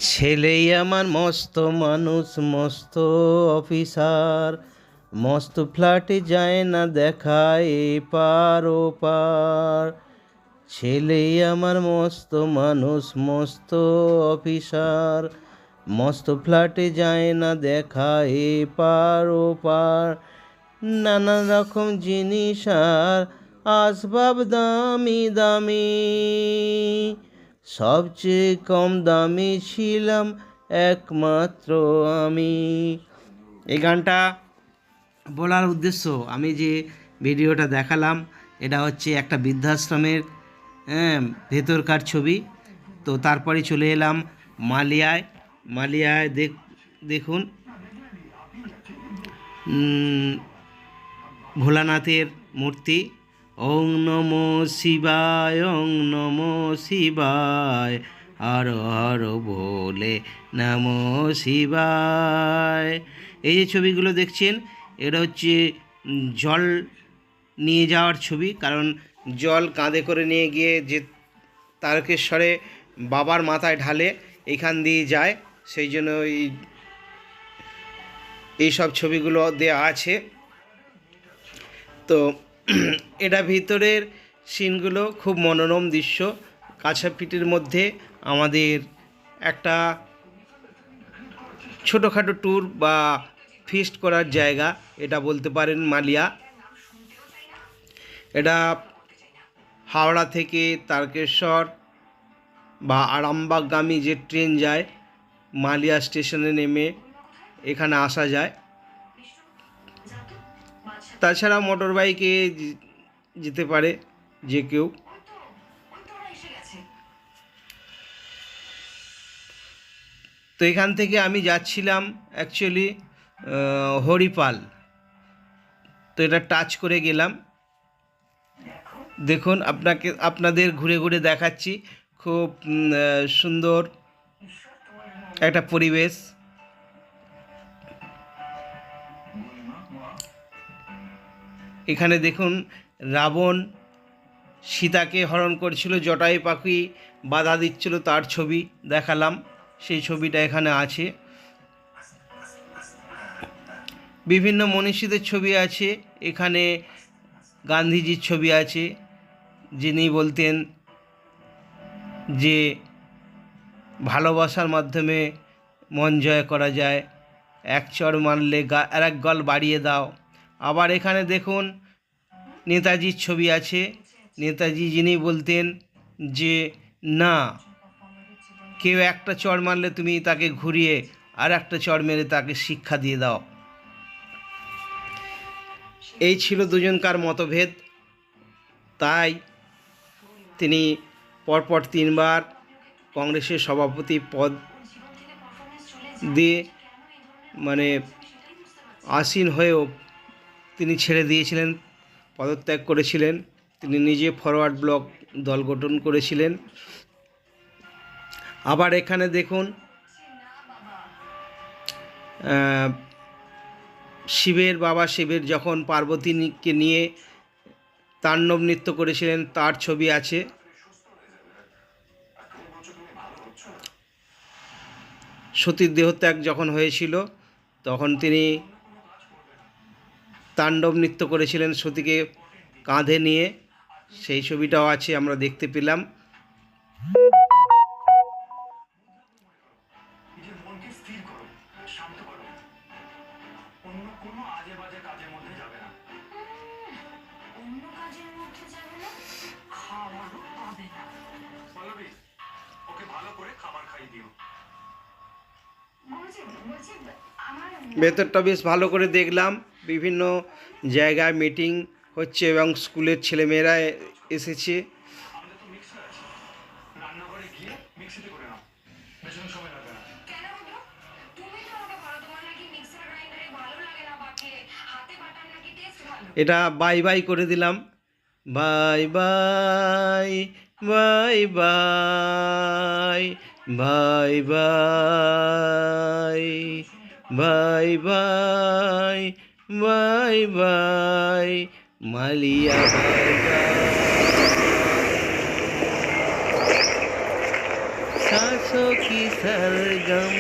ছেলেই আমার মস্ত মানুষ, মস্ত অফিসার, মস্ত ফ্ল্যাটে যায় না দেখা এপার ওপার। ছেলেই আমার মস্ত মানুষ, মস্ত অফিসার, মস্ত ফ্ল্যাটে যায় না দেখা এপার ওপার। নানা রকম জিনিস আর আসবাব দামি দামি, সবচেয়ে কম দামি ছিলাম একমাত্র আমি। এই গানটা বলার উদ্দেশ্য, আমি যে ভিডিওটা দেখালাম এটা হচ্ছে একটা বৃদ্ধাশ্রমের ভেতরকার ছবি। তো তারপরে চলে এলাম মালিয়ায়। মালিয়ায় দেখুন ভোলানাথের মূর্তি। ওং নমো শিবায়, ওং নমো শিবায়, হর হর বলে নমো শিবায়। এই যে ছবিগুলো দেখছেন এটা হচ্ছে জল নিয়ে যাওয়ার ছবি, কারণ জল কাঁধে করে নিয়ে গিয়ে যে তারকেশ্বরে বাবার মাথায় ঢালে, এখান দিয়ে যায়, সেই জন্য এই সব ছবিগুলো দেওয়া আছে। তো এটা ভিতরের সিনগুলো খুব মনোরম দৃশ্য। কাছাপিটির মধ্যে আমাদের একটা ছোটোখাটো ট্যুর বা ফিস্ট করার জায়গা এটা বলতে পারেন মালিয়া। এটা হাওড়া থেকে তারকেশ্বর বা আরামবাগগামী যে ট্রেন যায়, মালিয়া স্টেশনে নেমে এখানে আসা যায়। তাছাড়া মোটর বাইকে যেতে পারে যে কেউ। তো এখান থেকে আমি যাচ্ছিলাম অ্যাকচুয়ালি হরিপাল। তো এটা টাচ করে গেলাম। দেখুন আপনাদের ঘুরে ঘুরে দেখাচ্ছি, খুব সুন্দর একটা পরিবেশ। এখানে দেখুন রাবণ সীতাকে হরণ করছিল, জটায়ু পাখি বাধা দিচ্ছিল, তার ছবি দেখালাম, সেই ছবিটা এখানে আছে। বিভিন্ন মনীষীদের ছবি আছে এখানে। গান্ধীজির ছবি আছে, যিনি বলতেন যে ভালোবাসার মাধ্যমে মন জয় করা যায়, এক চড় মারলে আর এক গল বাড়িয়ে দাও। আবার এখানে দেখুন নেতাজির ছবি আছে। নেতাজি যিনি বলতেন যে না, কেউ একটা চড় মারলে তুমি তাকে ঘুরিয়ে আর একটা চড় মেরে তাকে শিক্ষা দিয়ে দাও। এই ছিল দুজনকার মতভেদ, তাই তিনি পরপর 3 বার কংগ্রেসের সভাপতি পদ দিয়ে আসীন হয়েও তিনি ছেড়ে দিয়েছিলেন, পদত্যাগ করেছিলেন। তিনি নিজে ফরওয়ার্ড ব্লক দল গঠন করেছিলেন। আবার এখানে দেখুন বাবা শিবের যখন পার্বতীকে নিয়ে তাণ্ডব নৃত্য করেছিলেন তার ছবি আছে। সতীর দেহত্যাগ যখন হয়েছিল তখন তিনি তাণ্ডব নৃত্য করেছিলেন সতীকে কাঁধে নিয়ে, সেই ছবিটাও আছে, আমরা দেখতে পেলাম। ভেতরটা বেশ ভালো করে দেখলাম। বিভিন্ন জায়গায় মিটিং হচ্ছে এবং স্কুলের ছেলেমেয়েরা এসেছে। এটা বাই বাই করে দিলাম, bye bye bye bye bye bye bye bye bye bye মালিয়া বাই বাই। आंसू की सरगम।